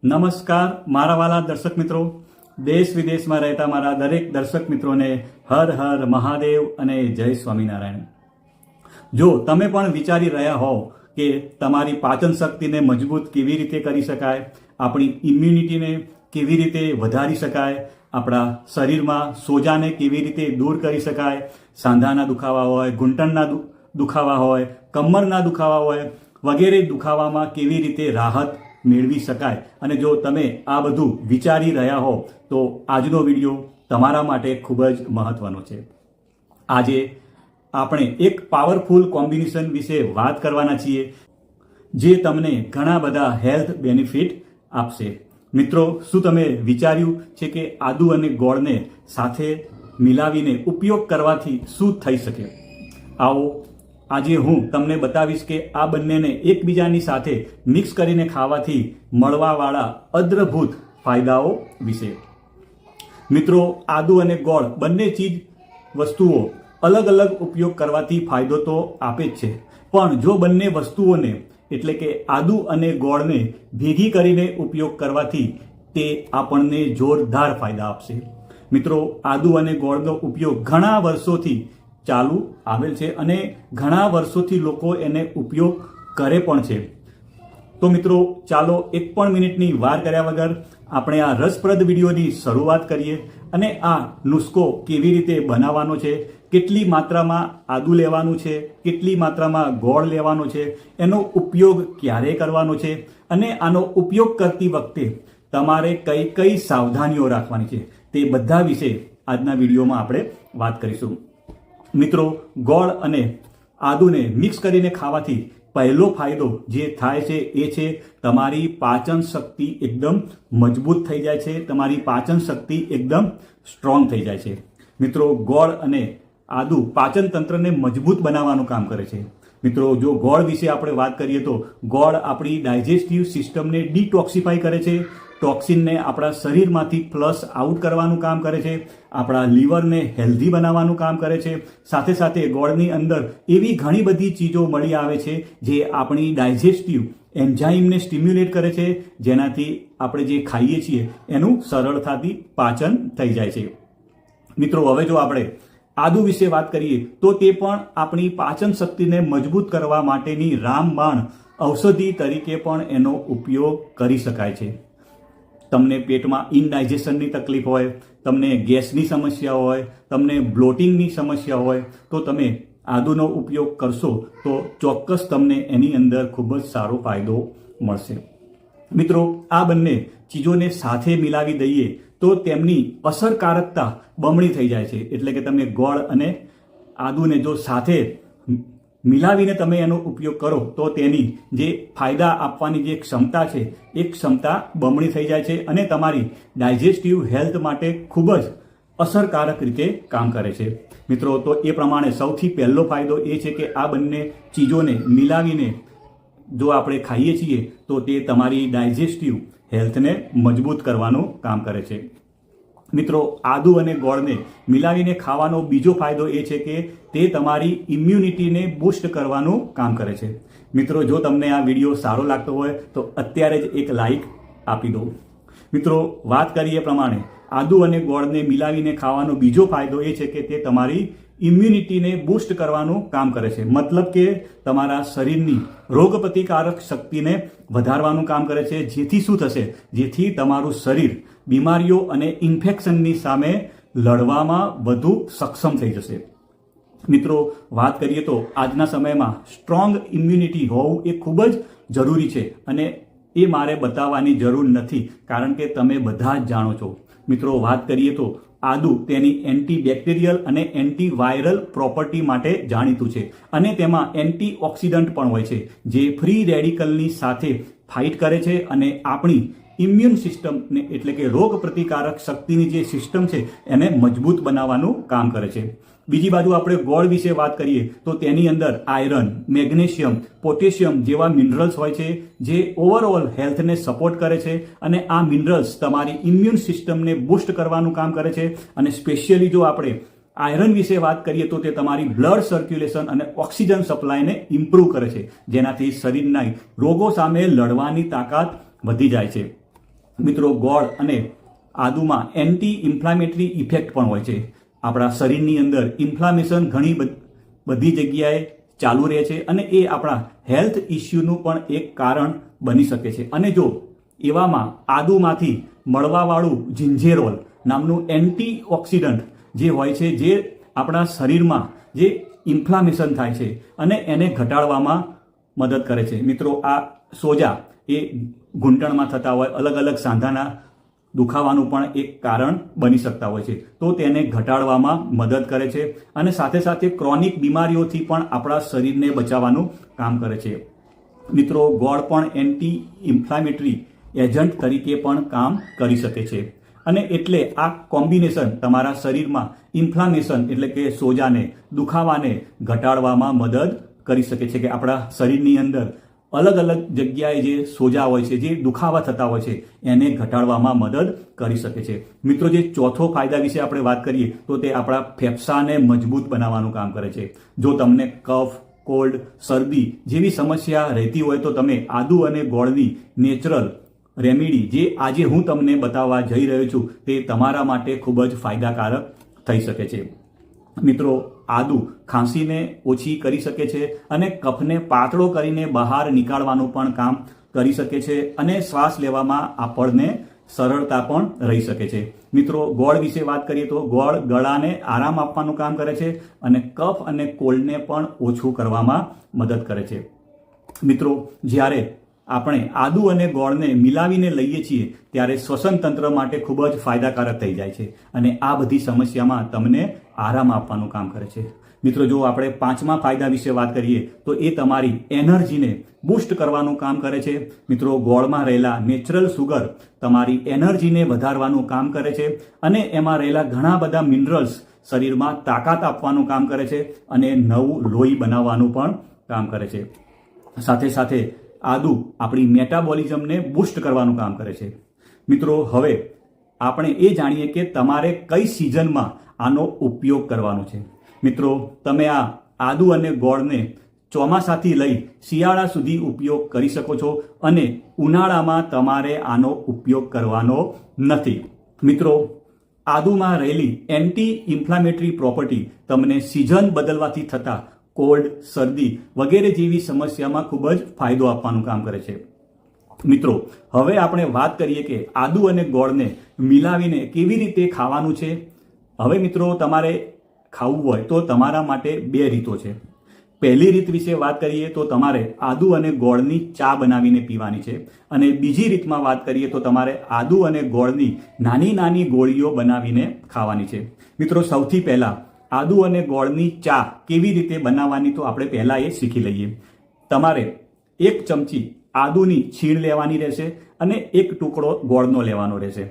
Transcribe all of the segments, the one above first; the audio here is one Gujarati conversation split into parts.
નમસ્કાર મારા વાલા દર્શક મિત્રો, દેશ વિદેશમાં રહેતા મારા દરેક દર્શક મિત્રોને હર હર મહાદેવ અને જય સ્વામિનારાયણ। જો તમે પણ વિચારી રહ્યા હો કે તમારી પાચન શક્તિને મજબૂત કેવી રીતે કરી શકાય, આપણી ઇમ્યુનિટીને કેવી રીતે વધારી શકાય, આપણા શરીરમાં સોજાને કેવી રીતે દૂર કરી શકાય, સાંધાના દુખાવા હોય, ઘૂંટણના દુખાવા હોય, કમરના દુખાવા હોય, વગેરે દુખાવામાં કેવી રીતે રાહત મેળવી શકાય, અને જો તમે આ બધું વિચારી રહ્યા હો તો આજનો વિડીયો તમારા માટે ખૂબ જ મહત્વનો છે। આજે આપણે એક પાવરફુલ કોમ્બિનેશન વિશે વાત કરવાના છીએ જે તમને ઘણા બધા હેલ્થ બેનિફિટ આપશે। મિત્રો, શું તમે વિચાર્યું છે કે આદુ અને ગોળને સાથે મિલાવીને ઉપયોગ કરવાથી શું થઈ શકે? આવો આજે હું તમને બતાવીશ કે આ બંનેને એકબીજાની સાથે મિક્સ કરીને ખાવાથી મળવાવાળા અદ્ભુત ફાયદાઓ વિશે। મિત્રો, આદુ અને ગોળ બંને ચીજ વસ્તુઓ અલગ અલગ ઉપયોગ કરવાથી ફાયદો તો આપે જ છે, પણ જો બંને વસ્તુઓને એટલે કે આદુ અને ગોળને ભેગી કરીને ઉપયોગ કરવાથી તે આપણને જોરદાર ફાયદા આપશે। મિત્રો, આદુ અને ગોળનો ઉપયોગ ઘણા વર્ષોથી ચાલુ આવેલ છે અને ઘણા વર્ષોથી લોકો એને ઉપયોગ કરે પણ છે। તો મિત્રો, ચાલો એક પણ મિનિટની વાર કર્યા વગર આપણે આ રસપ્રદ વિડીયોની શરૂઆત કરીએ અને આ નુસ્ખો કેવી રીતે બનાવવાનો છે, કેટલી માત્રામાં આદુ લેવાનું છે, કેટલી માત્રામાં ગોળ લેવાનો છે, એનો ઉપયોગ ક્યારે કરવાનો છે અને આનો ઉપયોગ કરતી વખતે તમારે કઈ કઈ સાવધાનીઓ રાખવાની છે, તે બધા વિશે આજના વિડીયોમાં આપણે વાત કરીશું। મિત્રો, ગોળ અને આદુને મિક્સ કરીને ખાવાથી પહેલો ફાયદો જે થાય છે એ છે તમારી પાચન શક્તિ એકદમ મજબૂત થઈ જાય છે, તમારી પાચન શક્તિ એકદમ સ્ટ્રોંગ થઈ જાય છે। મિત્રો, ગોળ અને આદુ પાચન તંત્રને મજબૂત બનાવવાનું કામ કરે છે। મિત્રો, જો ગોળ વિશે આપણે વાત કરીએ તો ગોળ આપણી ડાયજેસ્ટિવ સિસ્ટમને ડિટોક્સિફાઈ કરે છે, ટોક્સિનને આપણા શરીરમાંથી ફ્લશ આઉટ કરવાનું કામ કરે છે, આપણા લીવરને હેલ્ધી બનાવવાનું કામ કરે છે। સાથે સાથે ગોળની અંદર એવી ઘણી બધી ચીજો મળી આવે છે જે આપણી ડાયજેસ્ટિવ એન્ઝાઇમને સ્ટિમ્યુલેટ કરે છે, જેનાથી આપણે જે ખાઈએ છીએ એનું સરળતાથી પાચન થઈ જાય છે। મિત્રો, હવે જો આપણે આદુ વિશે વાત કરીએ તો તે પણ આપણી પાચન શક્તિને મજબૂત કરવા માટેની રામબાણ ઔષધિ તરીકે પણ એનો ઉપયોગ કરી શકાય છે। તમને પેટમાં ઇનડાઇજેશનની તકલીફ હોય, તમને ગેસની સમસ્યા હોય, તમને બ્લોટિંગની સમસ્યા હોય તો તમે આદુનો ઉપયોગ કરશો તો ચોક્કસ તમને એની અંદર ખૂબ જ સારો ફાયદો મળશે। મિત્રો, આ બંને ચીજોને સાથે મિલાવી દઈએ તો તેમની અસરકારકતા બમણી થઈ જાય છે। એટલે કે તમે ગોળ અને આદુને જો સાથે મિલાવીને તમે એનો ઉપયોગ કરો તો તેની જે ફાયદા આપવાની જે ક્ષમતા છે એ ક્ષમતા બમણી થઈ જાય છે અને તમારી ડાયજેસ્ટિવ હેલ્થ માટે ખૂબ જ અસરકારક રીતે કામ કરે છે। મિત્રો, તો એ પ્રમાણે સૌથી પહેલો ફાયદો એ છે કે આ બંને ચીજોને મિલાવીને જો આપણે ખાઈએ છીએ તો તે તમારી ડાયજેસ્ટિવ હેલ્થને મજબૂત કરવાનું કામ કરે છે। મિત્રો, આદુ અને ગોળને મિલાવીને ખાવાનો બીજો ફાયદો એ છે કે તે તમારી ઇમ્યુનિટીને બૂસ્ટ કરવાનું કામ કરે છે। મિત્રો, જો તમને આ વિડીયો સારો લાગતો હોય તો અત્યારે જ એક લાઈક આપી દો। મિત્રો, વાત કરીએ પ્રમાણે આદુ અને ગોળને મિલાવીને ખાવાનો બીજો ફાયદો એ છે કે તે તમારી ઇમ્યુનિટીને બૂસ્ટ કરવાનું કામ કરે છે। મતલબ કે તમારા શરીરની રોગપ્રતિકારક શક્તિને વધારવાનું કામ કરે છે, જેથી શું થશે, જેથી તમારું શરીર બીમારીઓ અને ઇન્ફેક્શનની સામે લડવામાં વધુ સક્ષમ થઈ જશે। મિત્રો, વાત કરીએ તો આજના સમયમાં સ્ટ્રોંગ ઇમ્યુનિટી હોવું એ ખૂબ જ જરૂરી છે અને એ મારે બતાવવાની જરૂર નથી, કારણ કે તમે બધા જ જાણો છો। મિત્રો, વાત કરીએ તો આદુ તેની એન્ટીબેક્ટેરિયલ અને એન્ટીવાયરલ પ્રોપર્ટી માટે જાણીતું છે અને તેમાં એન્ટીઓક્સિડન્ટ પણ હોય છે જે ફ્રી રેડિકલની સાથે ફાઇટ કરે છે અને આપણી ઇમ્યુન સિસ્ટમને એટલે કે રોગ પ્રતિકારક શક્તિની જે સિસ્ટમ છે એને મજબૂત બનાવવાનું કામ કરે છે। બીજી બાજુ આપણે ગોળ વિશે વાત કરીએ તો તેની અંદર આયરન, મેગ્નેશિયમ, પોટેશિયમ જેવા મિનરલ્સ હોય છે જે ઓવરઓલ હેલ્થને સપોર્ટ કરે છે અને આ મિનરલ્સ તમારી ઇમ્યુન સિસ્ટમને બૂસ્ટ કરવાનું કામ કરે છે। અને સ્પેશિયલી જો આપણે આયરન વિશે વાત કરીએ તો તે તમારી બ્લડ સર્ક્યુલેશન અને ઓક્સિજન સપ્લાયને ઇમ્પ્રૂવ કરે છે, જેનાથી શરીરના રોગો સામે લડવાની તાકાત વધી જાય છે। મિત્રો ગોળ અને આદુમાં એન્ટી ઇન્ફ્લામેટરી ઇફેક્ટ પણ હોય છે. આપણા શરીરની અંદર ઇન્ફ્લામેશન ઘણી બધી જગ્યાએ ચાલુ રહે છે અને એ આપણા હેલ્થ ઇસ્યુનું પણ એક કારણ બની શકે છે. અને જો એવામાં આદુમાંથી મળવાવાળું જિંજેરોલ નામનું એન્ટીઓક્સિડન્ટ જે હોય છે, જે આપણા શરીરમાં જે ઇન્ફ્લામેશન થાય છે અને એને ઘટાડવામાં મદદ કરે છે. મિત્રો આ સોજા એ ઘૂંટણમાં થતા હોય અલગ અલગ સાંધાના દુખાવાનું પણ એક કારણ બની શકતા હોય છે, તો તેને ઘટાડવામાં મદદ કરે છે અને સાથે સાથે ક્રોનિક બીમારીઓથી પણ આપણા શરીરને બચાવવાનું કામ કરે છે. મિત્રો ગોળ પણ એન્ટી ઇન્ફ્લામેટરી એજન્ટ તરીકે પણ કામ કરી શકે છે અને એટલે આ કોમ્બિનેશન તમારા શરીરમાં ઇન્ફ્લામેશન એટલે કે સોજાને, દુખાવાને ઘટાડવામાં મદદ કરી શકે છે. કે આપણા શરીરની અંદર અલગ અલગ જગ્યાએ જે સોજા હોય છે, જે દુખાવા થતા હોય છે, એને ઘટાડવામાં મદદ કરી શકે છે. મિત્રો જે ચોથો ફાયદા વિશે આપણે વાત કરીએ તો તે આપણા ફેફસાને મજબૂત બનાવવાનું કામ કરે છે. જો તમને કફ, કોલ્ડ, શરદી જેવી સમસ્યા રહેતી હોય તો તમે આદુ અને ગોળની નેચરલ રેમેડી જે આજે હું તમને બતાવવા જઈ રહ્યો છું તે તમારા માટે ખૂબ જ ફાયદાકારક થઈ શકે છે. મિત્રો આદુ ખાંસીને ઓછી કરી શકે છે અને કફને પાતળો કરીને બહાર નીકાળવાનું પણ કામ કરી શકે છે અને શ્વાસ લેવામાં આપણને સરળતા પણ રહી શકે છે. મિત્રો ગોળ વિશે વાત કરીએ તો ગોળ ગળાને આરામ આપવાનું કામ કરે છે અને કફ અને કોલ્ડને પણ ઓછું કરવામાં મદદ કરે છે. મિત્રો જ્યારે આપણે આદુ અને ગોળને મિલાવીને લઈએ છીએ ત્યારે શ્વસન તંત્ર માટે ખૂબ જ ફાયદાકારક થઈ જાય છે અને આ બધી સમસ્યામાં તમને આરામ આપવાનું કામ કરે છે. મિત્રો જો આપણે પાંચમા ફાયદા વિશે વાત કરીએ તો એ તમારી એનર્જીને બૂસ્ટ કરવાનું કામ કરે છે. મિત્રો ગોળમાં રહેલા નેચરલ સુગર તમારી એનર્જીને વધારવાનું કામ કરે છે અને એમાં રહેલા ઘણા બધા મિનરલ્સ શરીરમાં તાકાત આપવાનું કામ કરે છે અને નવું લોહી બનાવવાનું પણ કામ કરે છે. સાથે સાથે આદુ આપણી મેટાબોલિઝમને બૂસ્ટ કરવાનું કામ કરે છે. મિત્રો હવે આપણે એ જાણીએ કે તમારે કઈ સિઝનમાં આનો ઉપયોગ કરવાનો છે. મિત્રો તમે આ આદુ અને ગોળને ચોમાસાથી લઈ શિયાળા સુધી ઉપયોગ કરી શકો છો અને ઉનાળામાં તમારે આનો ઉપયોગ કરવાનો નથી. મિત્રો આદુમાં રહેલી એન્ટી ઇન્ફ્લામેટરી પ્રોપર્ટી તમને સિઝન બદલવાથી થતા કોલ્ડ, શરદી વગેરે જેવી સમસ્યામાં ખૂબ જ ફાયદો આપવાનું કામ કરે છે. મિત્રો હવે આપણે વાત કરીએ કે આદુ અને ગોળને મિલાવીને કેવી રીતે ખાવાનું છે. હવે મિત્રો તમારે ખાવું હોય તો તમારા માટે બે રીતો છે. પહેલી રીત વિશે વાત કરીએ તો તમારે આદુ અને ગોળની ચા બનાવીને પીવાની છે અને બીજી રીતમાં વાત કરીએ તો તમારે આદુ અને ગોળની નાની નાની ગોળીઓ બનાવીને ખાવાની છે. મિત્રો સૌથી પહેલા આદુ અને ગોળની ચા કેવી રીતે બનાવવાની તો આપણે પહેલા એ શીખી લઈએ. તમારે 1 ચમચી આદુની છીણ લેવાની રહેશે અને 1 ટુકડો ગોળનો લેવાનો રહેશે.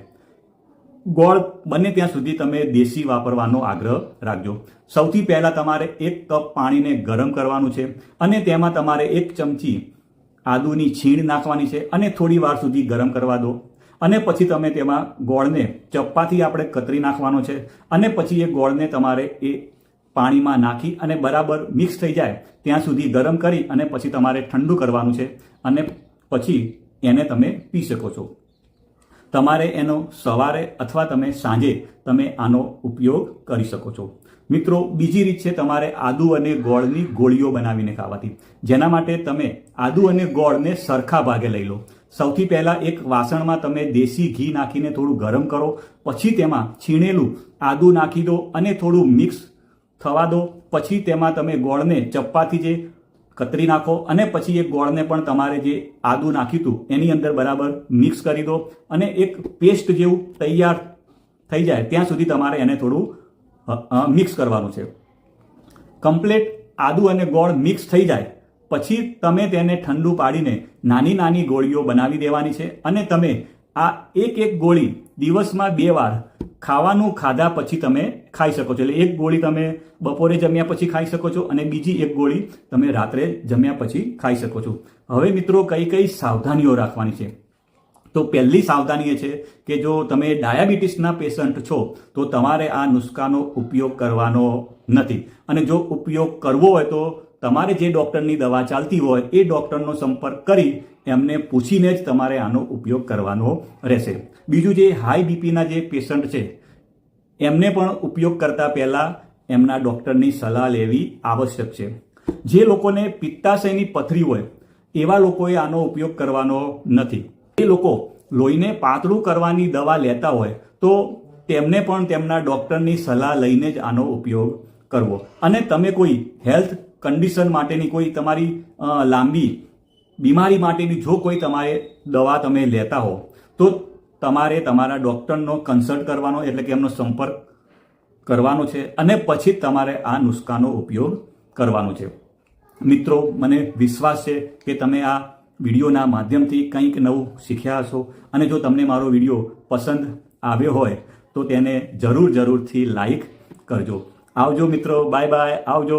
ગોળ બને ત્યાં સુધી તમે દેશી વાપરવાનો આગ્રહ રાખજો. સૌથી પહેલા તમારે 1 કપ પાણીને ગરમ કરવાનું છે અને તેમાં તમારે 1 ચમચી આદુની છીણ નાખવાની છે અને થોડી વાર સુધી ગરમ કરવા દો અને પછી તમે તેમાં ગોળને ચપ્પાથી આપણે કતરી નાખવાનો છે અને પછી એ ગોળને તમારે એ પાણીમાં નાખી અને બરાબર મિક્સ થઈ જાય ત્યાં સુધી ગરમ કરી અને પછી તમારે ઠંડુ કરવાનું છે અને પછી એને તમે પી શકો છો. તમારે એનો સવારે અથવા તમે સાંજે તમે આનો ઉપયોગ કરી શકો છો. મિત્રો બીજી રીત છે તમારે આદુ અને ગોળની ગોળીઓ બનાવીને ખાવાથી. જેના માટે તમે આદુ અને ગોળને સરખા ભાગે લઈ લો. સૌથી પહેલાં એક વાસણમાં તમે દેશી ઘી નાખીને થોડું ગરમ કરો, પછી તેમાં છીણેલું આદુ નાખી દો અને થોડું મિક્સ થવા દો. પછી તેમાં તમે ગોળને ચપ્પાથી જે કતરી નાખો અને પછી એ ગોળને પણ તમારે જે આદુ નાખ્યું હતું એની અંદર બરાબર મિક્સ કરી દો અને એક પેસ્ટ જેવું તૈયાર થઈ જાય ત્યાં સુધી તમારે એને થોડું મિક્સ કરવાનું છે. કમ્પ્લીટ આદુ અને ગોળ મિક્સ થઈ જાય પછી તમે તેને ઠંડુ પાડીને નાની નાની ગોળીઓ બનાવી દેવાની છે અને તમે આ એક ગોળી દિવસમાં 2 વાર ખાવાનું ખાધા પછી તમે ખાઈ શકો છો. એટલે 1 ગોળી તમે બપોરે જમ્યા પછી ખાઈ શકો છો અને બીજી 1 ગોળી તમે રાત્રે જમ્યા પછી ખાઈ શકો છો. હવે મિત્રો કઈ સાવધાનીઓ રાખવાની છે. તો પહેલી સાવધાની એ છે કે જો તમે ડાયાબિટીસના પેશન્ટ છો તો તમારે આ નુસ્ખાનો ઉપયોગ કરવાનો નથી અને જો ઉપયોગ કરવો હોય તો તમારે જે ડૉક્ટરની દવા ચાલતી હોય એ ડૉક્ટરનો સંપર્ક કરી એમને પૂછીને જ તમારે આનો ઉપયોગ કરવાનો રહેશે. બીજું, જે હાઈ બીપીના જે પેશન્ટ છે એમને પણ ઉપયોગ કરતા પહેલાં એમના ડૉક્ટરની સલાહ લેવી આવશ્યક છે. જે લોકોને પિત્તાશયની પથરી હોય એવા લોકોએ આનો ઉપયોગ કરવાનો નથી. એ લોકો લોહીને પાતળું કરવાની દવા લેતા હોય તો તેમને પણ તેમના ડૉક્ટરની સલાહ લઈને જ આનો ઉપયોગ કરવો. અને તમે કોઈ હેલ્થ કન્ડિશન માટેની, કોઈ તમારી લાંબી બીમારી માટેની જો કોઈ તમારે દવા તમે લેતા હો તો તમારે તમારા ડૉક્ટરનો કન્સલ્ટ કરવાનો, એટલે કે એમનો સંપર્ક કરવાનો છે અને પછી તમારે આ નુસ્ખાનો ઉપયોગ કરવાનો છે. મિત્રો, મને વિશ્વાસ છે કે તમે આ વિડીયોના માધ્યમથી કંઈક નવું શીખ્યા હશો અને જો તમને મારો વિડીયો પસંદ આવ્યો હોય તો તેને જરૂરથી લાઈક કરજો. આવજો મિત્રો, બાય બાય, આવજો.